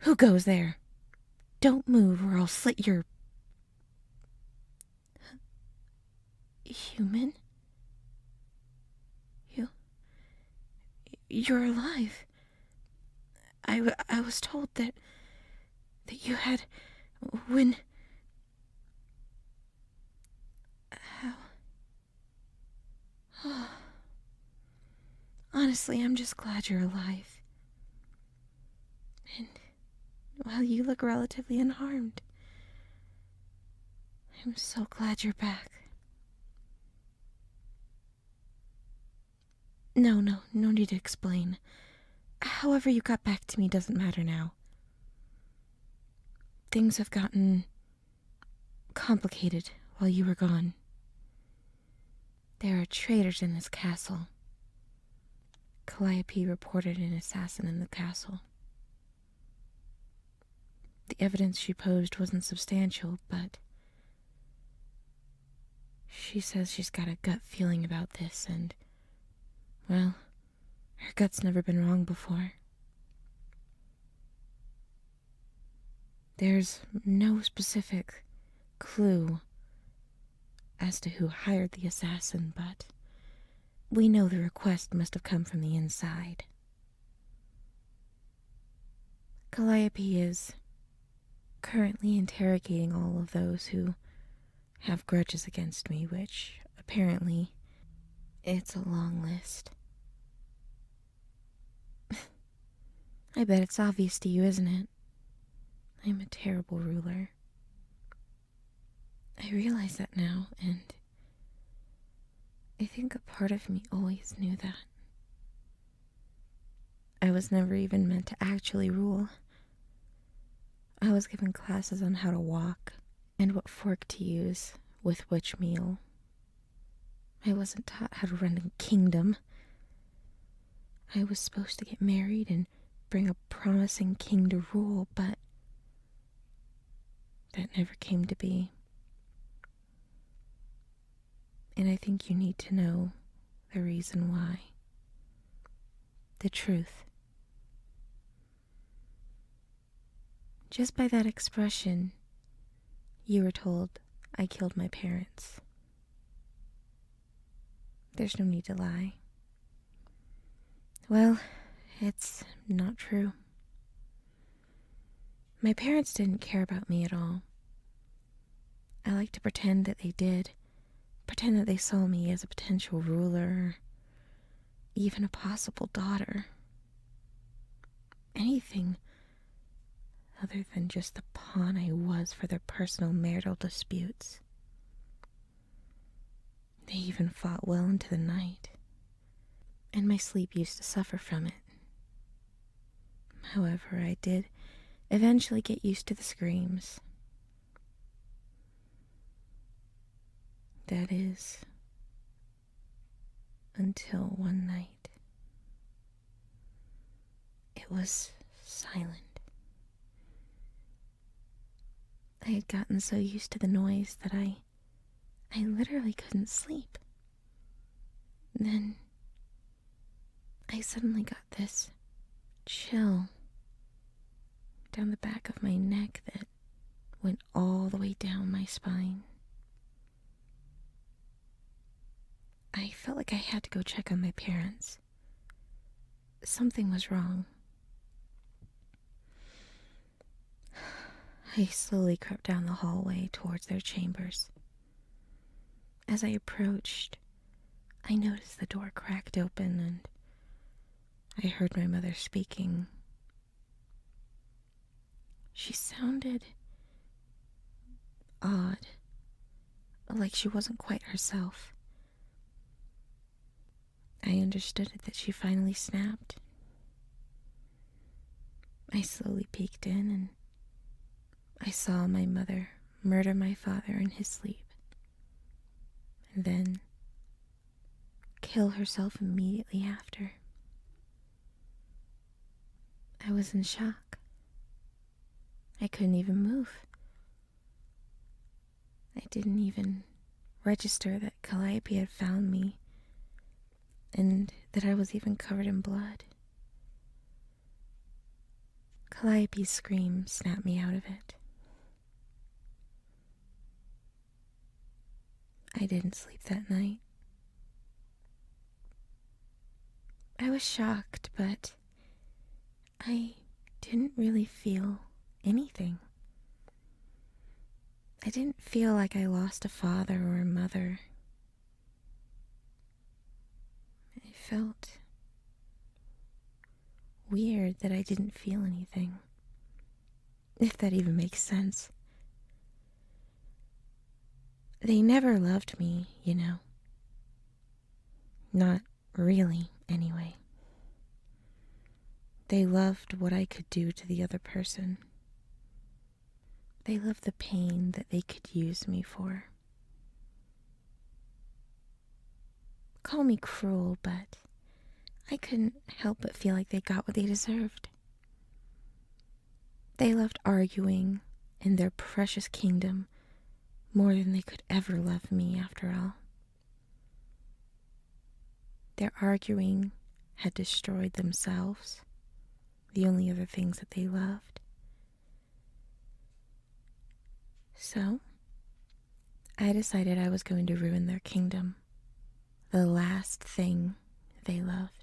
Who goes there? Don't move or I'll slit your... Human? You're alive. I was told that you had... When... How... Oh. Honestly, I'm just glad you're alive. And, well, you look relatively unharmed. I'm so glad you're back. No need to explain. However you got back to me doesn't matter now. Things have gotten complicated while you were gone. There are traitors in this castle. Calliope reported an assassin in the castle. The evidence she posed wasn't substantial, but she says she's got a gut feeling about this, and, well, her gut's never been wrong before. There's no specific clue as to who hired the assassin, but we know the request must have come from the inside. Calliope is currently interrogating all of those who have grudges against me, which, apparently, it's a long list. I bet it's obvious to you, isn't it? I'm a terrible ruler. I realize that now, and I think a part of me always knew that. I was never even meant to actually rule. I was given classes on how to walk and what fork to use with which meal. I wasn't taught how to run a kingdom. I was supposed to get married and bring a promising king to rule, but that never came to be. And I think you need to know the reason why. The truth. Just by that expression, you were told I killed my parents. There's no need to lie. Well, it's not true. My parents didn't care about me at all. I like to pretend that they did. Pretend that they saw me as a potential ruler, even a possible daughter. Anything other than just the pawn I was for their personal marital disputes. They even fought well into the night, and my sleep used to suffer from it. However, I did eventually get used to the screams. That is, until one night. It was silent. I had gotten so used to the noise that I literally couldn't sleep. Then I suddenly got this chill down the back of my neck that went all the way down my spine. I felt like I had to go check on my parents. Something was wrong. I slowly crept down the hallway towards their chambers. As I approached, I noticed the door cracked open and I heard my mother speaking. She sounded odd, like she wasn't quite herself. I understood that she finally snapped. I slowly peeked in and I saw my mother murder my father in his sleep, and then kill herself immediately after. I was in shock. I couldn't even move. I didn't even register that Calliope had found me and that I was even covered in blood. Calliope's scream snapped me out of it. I didn't sleep that night. I was shocked, but I didn't really feel anything. I didn't feel like I lost a father or a mother. I felt weird that I didn't feel anything. If that even makes sense. They never loved me, you know. Not really, anyway. They loved what I could do to the other person. They loved the pain that they could use me for. Call me cruel, but I couldn't help but feel like they got what they deserved. They loved arguing in their precious kingdom more than they could ever love me, after all. Their arguing had destroyed themselves, the only other things that they loved. So, I decided I was going to ruin their kingdom, the last thing they loved.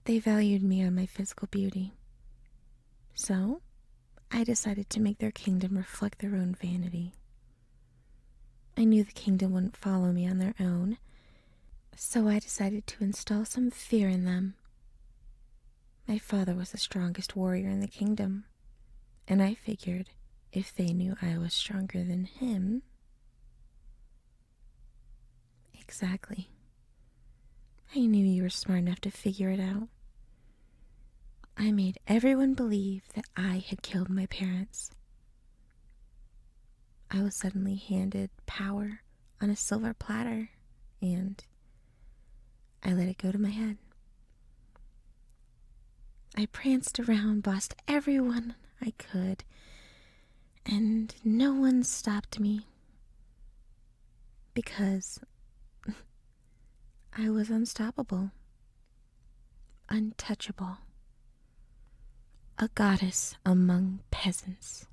They valued me on my physical beauty. So, I decided to make their kingdom reflect their own vanity. I knew the kingdom wouldn't follow me on their own, so I decided to install some fear in them. My father was the strongest warrior in the kingdom, and I figured if they knew I was stronger than him... Exactly. I knew you were smart enough to figure it out. I made everyone believe that I had killed my parents. I was suddenly handed power on a silver platter, and I let it go to my head. I pranced around, bossed everyone I could, and no one stopped me because I was unstoppable, untouchable, a goddess among peasants.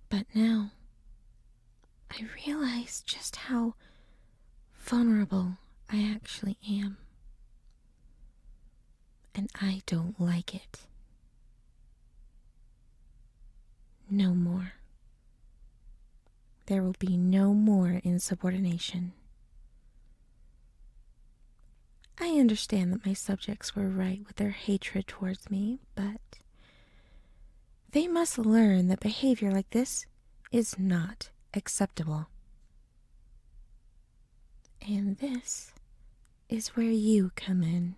But now, I realize just how vulnerable I actually am. And I don't like it. No more. There will be no more insubordination. I understand that my subjects were right with their hatred towards me, but they must learn that behavior like this is not acceptable. And this is where you come in.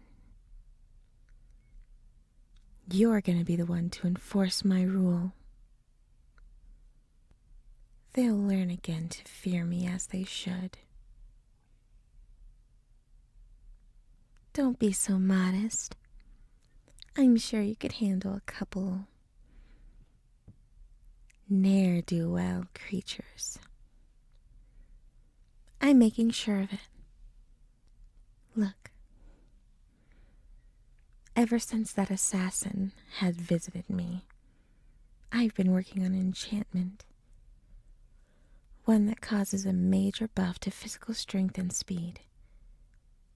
You're going to be the one to enforce my rule. They'll learn again to fear me as they should. Don't be so modest. I'm sure you could handle a couple ne'er-do-well creatures. I'm making sure of it. Look. Ever since that assassin had visited me, I've been working on an enchantment. One that causes a major buff to physical strength and speed.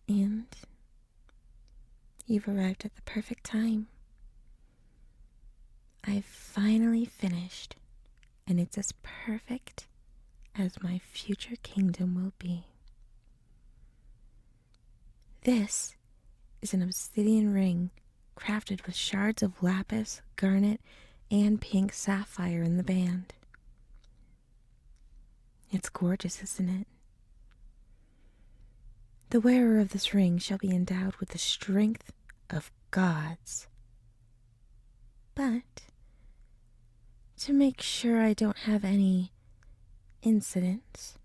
And you've arrived at the perfect time. I've finally finished, and it's as perfect as my future kingdom will be. This is an obsidian ring crafted with shards of lapis, garnet, and pink sapphire in the band. It's gorgeous, isn't it? The wearer of this ring shall be endowed with the strength of gods. But to make sure I don't have any incidents,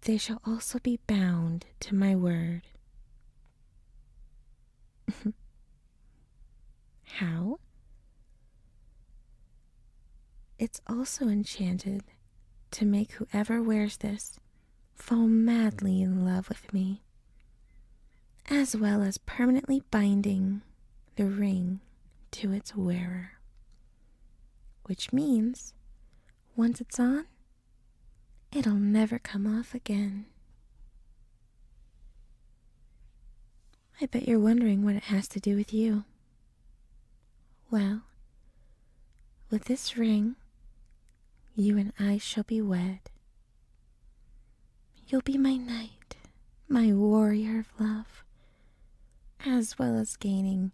they shall also be bound to my word. How? It's also enchanted to make whoever wears this fall madly in love with me, as well as permanently binding the ring to its wearer. Which means, once it's on, it'll never come off again. I bet you're wondering what it has to do with you. Well, with this ring, you and I shall be wed. You'll be my knight, my warrior of love, as well as gaining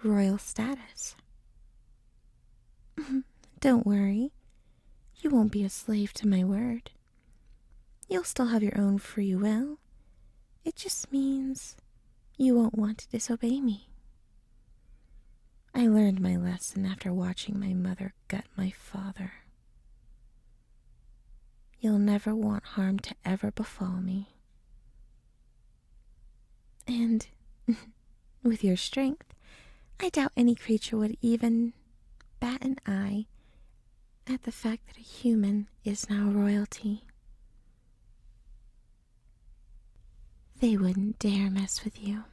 royal status. Don't worry, you won't be a slave to my word. You'll still have your own free will. It just means you won't want to disobey me. I learned my lesson after watching my mother gut my father. You'll never want harm to ever befall me. And with your strength, I doubt any creature would even bat an eye at the fact that a human is now royalty. They wouldn't dare mess with you.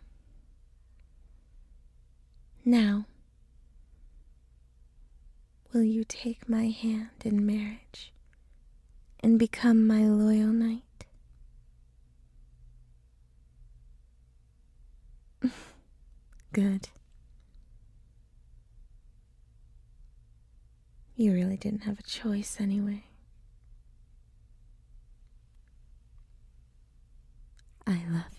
Now, will you take my hand in marriage and become my loyal knight? Good. You really didn't have a choice anyway. I love